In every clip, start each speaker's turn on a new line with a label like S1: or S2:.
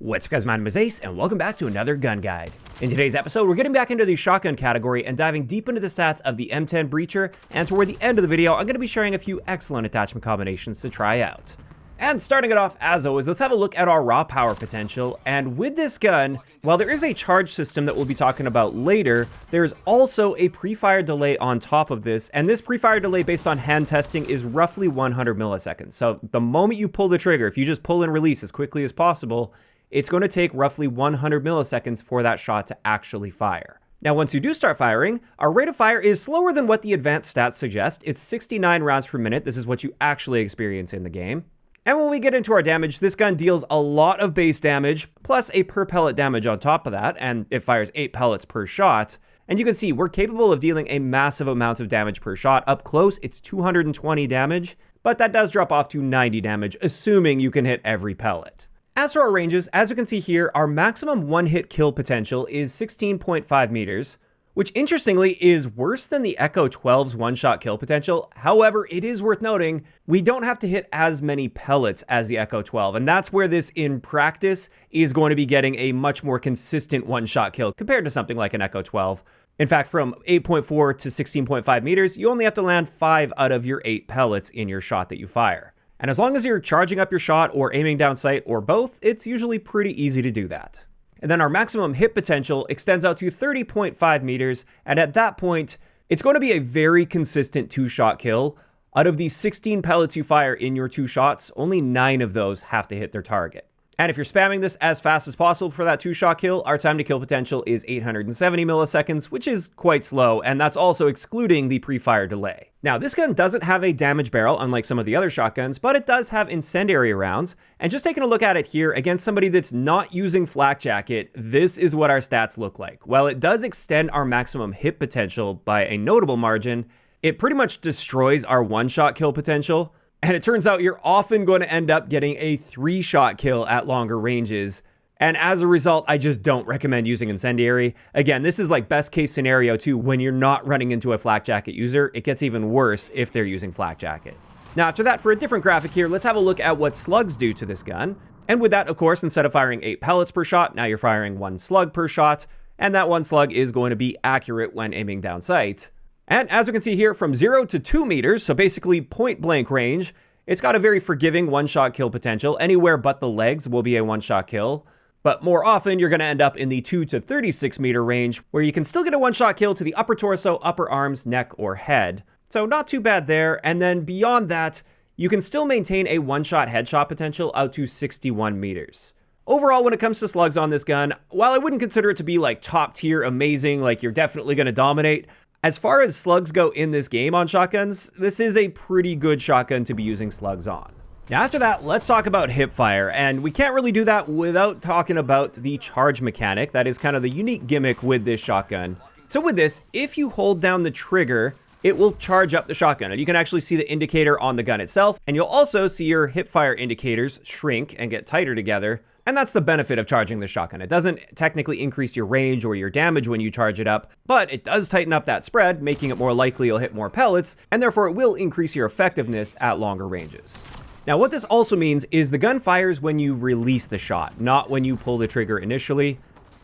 S1: What's up guys, my name is Ace, and welcome back to another gun guide. In today's episode, we're getting back into the shotgun category and diving deep into the stats of the M10 Breacher, and toward the end of the video, I'm going to be sharing a few excellent attachment combinations to try out. And starting it off, as always, let's have a look at our raw power potential, and with this gun, while there is a charge system that we'll be talking about later, there's also a pre-fire delay on top of this, and this pre-fire delay based on hand testing is roughly 100 milliseconds. So the moment you pull the trigger, if you just pull and release as quickly as possible, it's going to take roughly 100 milliseconds for that shot to actually fire. Now, once you do start firing, our rate of fire is slower than what the advanced stats suggest. It's 69 rounds per minute. This is what you actually experience in the game. And when we get into our damage, this gun deals a lot of base damage, plus a per pellet damage on top of that, and it fires 8 pellets per shot. And you can see we're capable of dealing a massive amount of damage per shot. Up close, it's 220 damage, but that does drop off to 90 damage, assuming you can hit every pellet. As for our ranges, as you can see here, our maximum one-hit kill potential is 16.5 meters, which interestingly is worse than the Echo 12's one-shot kill potential. However, it is worth noting, we don't have to hit as many pellets as the Echo 12, and that's where this, in practice, is going to be getting a much more consistent one-shot kill compared to something like an Echo 12. In fact, from 8.4 to 16.5 meters, you only have to land 5 out of your 8 pellets in your shot that you fire. And as long as you're charging up your shot or aiming down sight or both, it's usually pretty easy to do that. And then our maximum hit potential extends out to 30.5 meters, and at that point, it's going to be a very consistent 2-shot kill. Out of the 16 pellets you fire in your 2 shots, only 9 of those have to hit their target. And if you're spamming this as fast as possible for that 2-shot kill, our time to kill potential is 870 milliseconds, which is quite slow, and that's also excluding the pre-fire delay. Now, this gun doesn't have a damage barrel, unlike some of the other shotguns, but it does have incendiary rounds. And just taking a look at it here, against somebody that's not using flak jacket, this is what our stats look like. While it does extend our maximum hit potential by a notable margin, it pretty much destroys our one-shot kill potential. And it turns out you're often going to end up getting a 3-shot kill at longer ranges. And as a result, I just don't recommend using Incendiary. Again, this is like best case scenario too when you're not running into a flak jacket user. It gets even worse if they're using flak jacket. Now after that, for a different graphic here, let's have a look at what slugs do to this gun. And with that, of course, instead of firing 8 pellets per shot, now you're firing 1 slug per shot. And that 1 slug is going to be accurate when aiming down sight. And as we can see here, from 0 to 2 meters, so basically point blank range, it's got a very forgiving 1-shot kill potential. Anywhere but the legs will be a 1-shot kill. But more often, you're going to end up in the 2 to 36 meter range, where you can still get a 1-shot kill to the upper torso, upper arms, neck, or head. So not too bad there. And then beyond that, you can still maintain a 1-shot headshot potential out to 61 meters. Overall, when it comes to slugs on this gun, while I wouldn't consider it to be like top tier amazing, like you're definitely going to dominate, as far as slugs go in this game on shotguns, this is a pretty good shotgun to be using slugs on. Now after that, let's talk about Hipfire, and we can't really do that without talking about the charge mechanic. That is kind of the unique gimmick with this shotgun. So with this, if you hold down the trigger, it will charge up the shotgun, and you can actually see the indicator on the gun itself, and you'll also see your Hipfire indicators shrink and get tighter together. And that's the benefit of charging the shotgun. It doesn't technically increase your range or your damage when you charge it up, but it does tighten up that spread, making it more likely you'll hit more pellets, and therefore it will increase your effectiveness at longer ranges. Now what this also means is the gun fires when you release the shot, not when you pull the trigger initially.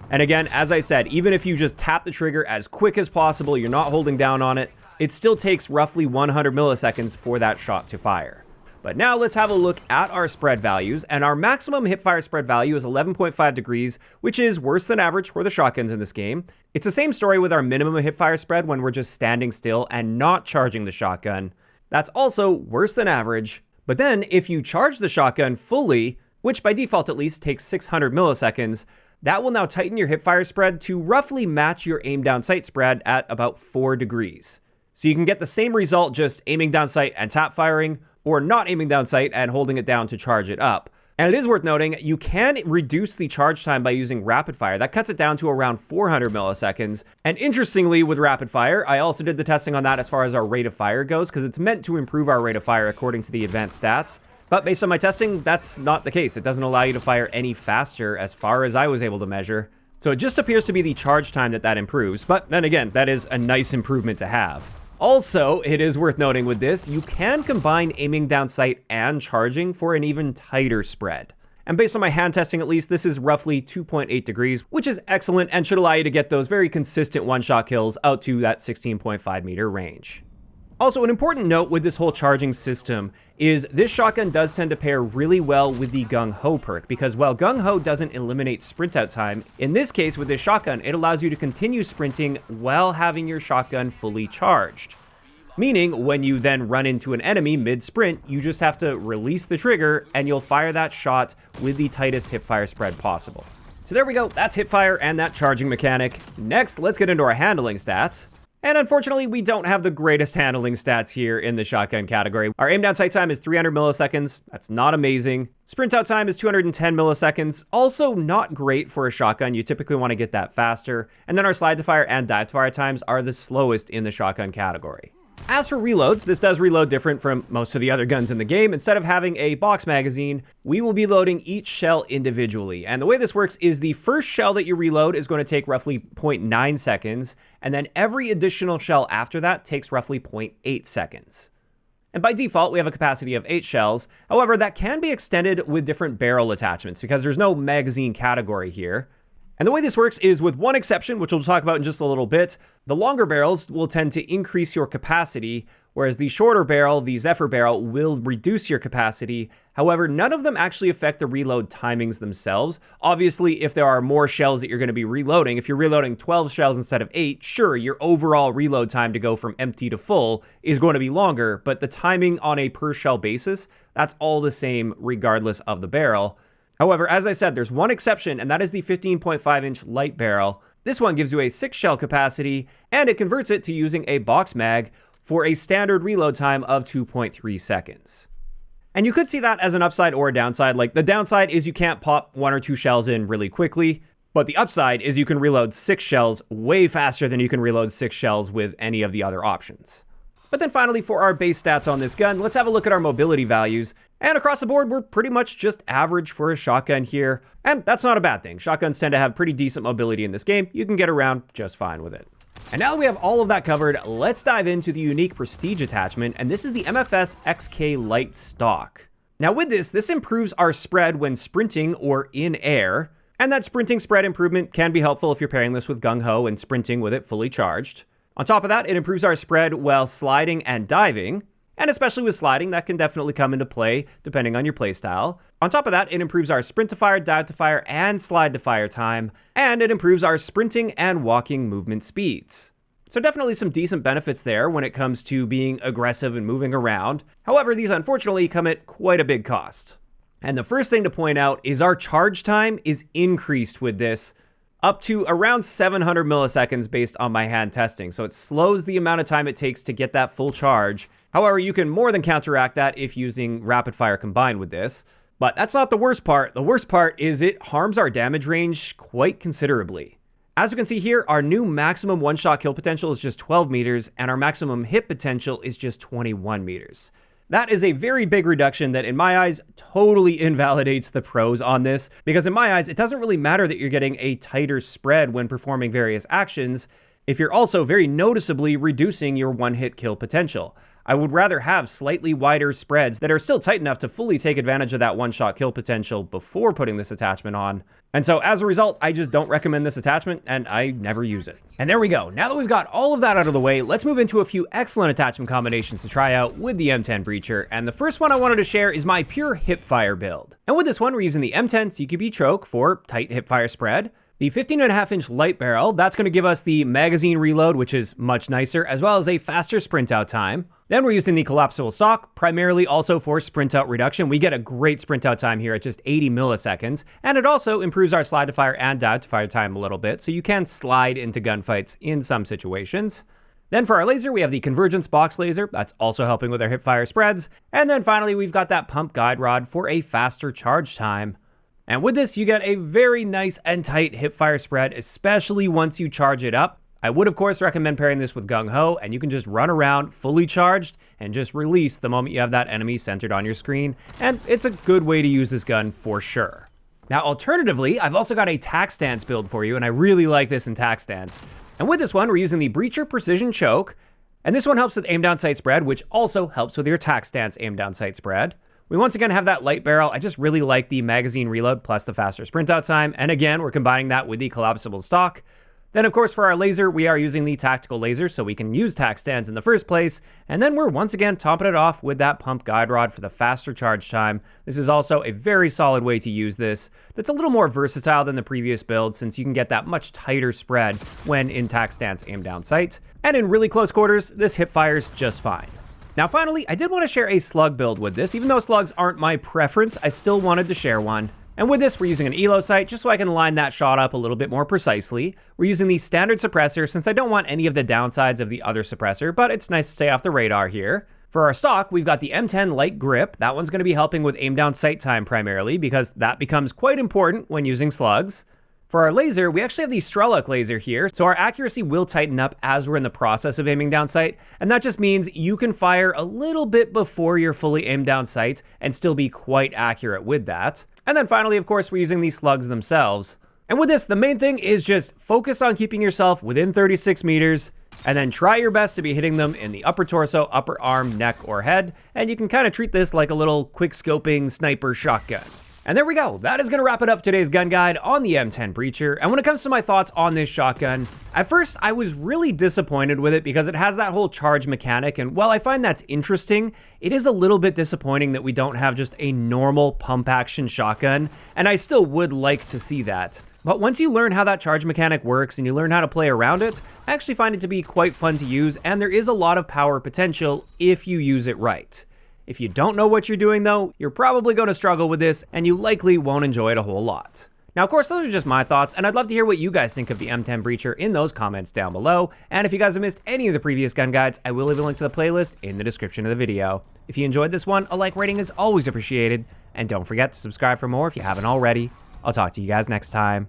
S1: And again, as I said, even if you just tap the trigger as quick as possible, you're not holding down on it, it still takes roughly 100 milliseconds for that shot to fire. But now let's have a look at our spread values, and our maximum hipfire spread value is 11.5 degrees, which is worse than average for the shotguns in this game. It's the same story with our minimum hipfire spread when we're just standing still and not charging the shotgun. That's also worse than average. But then if you charge the shotgun fully, which by default at least takes 600 milliseconds, that will now tighten your hipfire spread to roughly match your aim down sight spread at about 4 degrees. So you can get the same result just aiming down sight and tap firing, or not aiming down sight and holding it down to charge it up. And it is worth noting, you can reduce the charge time by using rapid fire. That cuts it down to around 400 milliseconds. And interestingly, with rapid fire, I also did the testing on that as far as our rate of fire goes, because it's meant to improve our rate of fire according to the advanced stats. But based on my testing, that's not the case. It doesn't allow you to fire any faster as far as I was able to measure. So it just appears to be the charge time that improves. But then again, that is a nice improvement to have. Also, it is worth noting with this, you can combine aiming down sight and charging for an even tighter spread. And based on my hand testing at least, this is roughly 2.8 degrees, which is excellent and should allow you to get those very consistent one-shot kills out to that 16.5 meter range. Also, an important note with this whole charging system is this shotgun does tend to pair really well with the Gung Ho perk, because while Gung Ho doesn't eliminate sprint out time, in this case with this shotgun, it allows you to continue sprinting while having your shotgun fully charged. Meaning, when you then run into an enemy mid-sprint, you just have to release the trigger and you'll fire that shot with the tightest hipfire spread possible. So there we go, that's hipfire and that charging mechanic. Next, let's get into our handling stats. And unfortunately, we don't have the greatest handling stats here in the shotgun category. Our aim down sight time is 300 milliseconds. That's not amazing. Sprint out time is 210 milliseconds. Also not great for a shotgun. You typically want to get that faster. And then our slide to fire and dive to fire times are the slowest in the shotgun category. As for reloads, this does reload different from most of the other guns in the game. Instead of having a box magazine, we will be loading each shell individually. And the way this works is the first shell that you reload is going to take roughly 0.9 seconds, and then every additional shell after that takes roughly 0.8 seconds. And by default, we have a capacity of 8 shells. However, that can be extended with different barrel attachments because there's no magazine category here. And the way this works is with one exception, which we'll talk about in just a little bit. The longer barrels will tend to increase your capacity, whereas the shorter barrel, the Zephyr barrel, will reduce your capacity. However, none of them actually affect the reload timings themselves. Obviously, if there are more shells that you're going to be reloading, if you're reloading 12 shells instead of 8, sure, your overall reload time to go from empty to full is going to be longer, but the timing on a per shell basis, that's all the same regardless of the barrel. However, as I said, there's one exception, and that is the 15.5-inch light barrel. This one gives you a 6 shell capacity, and it converts it to using a box mag for a standard reload time of 2.3 seconds. And you could see that as an upside or a downside. Like, the downside is you can't pop 1 or 2 shells in really quickly, but the upside is you can reload 6 shells way faster than you can reload 6 shells with any of the other options. But then finally, for our base stats on this gun, let's have a look at our mobility values. And across the board, we're pretty much just average for a shotgun here. And that's not a bad thing. Shotguns tend to have pretty decent mobility in this game. You can get around just fine with it. And now that we have all of that covered, let's dive into the unique prestige attachment. And this is the MFS XK Light Stock. Now with this improves our spread when sprinting or in air. And that sprinting spread improvement can be helpful if you're pairing this with Gung Ho and sprinting with it fully charged. On top of that, it improves our spread while sliding and diving, and especially with sliding, that can definitely come into play depending on your playstyle. On top of that, it improves our sprint to fire, dive to fire, and slide to fire time, and it improves our sprinting and walking movement speeds. So definitely some decent benefits there when it comes to being aggressive and moving around. However, these unfortunately come at quite a big cost. And the first thing to point out is our charge time is increased with this, up to around 700 milliseconds based on my hand testing. So it slows the amount of time it takes to get that full charge. However, you can more than counteract that if using rapid fire combined with this. But that's not the worst part. The worst part is it harms our damage range quite considerably. As you can see here, our new maximum one-shot kill potential is just 12 meters, and our maximum hit potential is just 21 meters. That is a very big reduction that, in my eyes, totally invalidates the pros on this, because in my eyes, it doesn't really matter that you're getting a tighter spread when performing various actions if you're also very noticeably reducing your one-hit kill potential. I would rather have slightly wider spreads that are still tight enough to fully take advantage of that one-shot kill potential before putting this attachment on. And so as a result, I just don't recommend this attachment, and I never use it. And there we go. Now that we've got all of that out of the way, let's move into a few excellent attachment combinations to try out with the M10 Breacher. And the first one I wanted to share is my pure Hipfire build. And with this one, we're using the M10 CQB choke for tight hipfire spread. The 15.5-inch light barrel, that's going to give us the magazine reload, which is much nicer, as well as a faster sprint out time. Then we're using the collapsible stock, primarily also for sprint out reduction. We get a great sprint out time here at just 80 milliseconds, and it also improves our slide to fire and dive to fire time a little bit, so you can slide into gunfights in some situations. Then for our laser, we have the convergence box laser. That's also helping with our hipfire spreads. And then finally, we've got that pump guide rod for a faster charge time. And with this, you get a very nice and tight hipfire spread, especially once you charge it up. I would, of course, recommend pairing this with Gung Ho, and you can just run around fully charged and just release the moment you have that enemy centered on your screen. And it's a good way to use this gun for sure. Now, alternatively, I've also got a tack stance build for you, and I really like this in tack stance. And with this one, we're using the Breacher Precision Choke. And this one helps with aim down sight spread, which also helps with your tack stance aim down sight spread. We once again have that light barrel. I just really like the magazine reload plus the faster sprint out time. And again, we're combining that with the collapsible stock. Then, of course, for our laser, we are using the tactical laser, so we can use tac stands in the first place. And then we're once again topping it off with that pump guide rod for the faster charge time. This is also a very solid way to use this. That's a little more versatile than the previous build, since you can get that much tighter spread when in tac stance aim down sight. And in really close quarters, this hipfires just fine. Now, finally, I did want to share a slug build with this. Even though slugs aren't my preference, I still wanted to share one. And with this, we're using an elo sight just so I can line that shot up a little bit more precisely. We're using the standard suppressor since I don't want any of the downsides of the other suppressor, but it's nice to stay off the radar here. For our stock, we've got the M10 light grip. That one's going to be helping with aim down sight time primarily because that becomes quite important when using slugs. For our laser, we actually have the Strelok laser here, so our accuracy will tighten up as we're in the process of aiming down sight, and that just means you can fire a little bit before you're fully aimed down sight and still be quite accurate with that. And then finally, of course, we're using these slugs themselves. And with this, the main thing is just focus on keeping yourself within 36 meters, and then try your best to be hitting them in the upper torso, upper arm, neck, or head, and you can kind of treat this like a little quick scoping sniper shotgun. And there we go. That is going to wrap it up for today's gun guide on the M10 Breacher. And when it comes to my thoughts on this shotgun, at first I was really disappointed with it because it has that whole charge mechanic. And while I find that's interesting, it is a little bit disappointing that we don't have just a normal pump action shotgun. And I still would like to see that. But once you learn how that charge mechanic works and you learn how to play around it, I actually find it to be quite fun to use. And there is a lot of power potential if you use it right. If you don't know what you're doing though, you're probably going to struggle with this and you likely won't enjoy it a whole lot. Now, of course, those are just my thoughts, and I'd love to hear what you guys think of the M10 Breacher in those comments down below. And if you guys have missed any of the previous gun guides, I will leave a link to the playlist in the description of the video. If you enjoyed this one, a like rating is always appreciated. And don't forget to subscribe for more if you haven't already. I'll talk to you guys next time.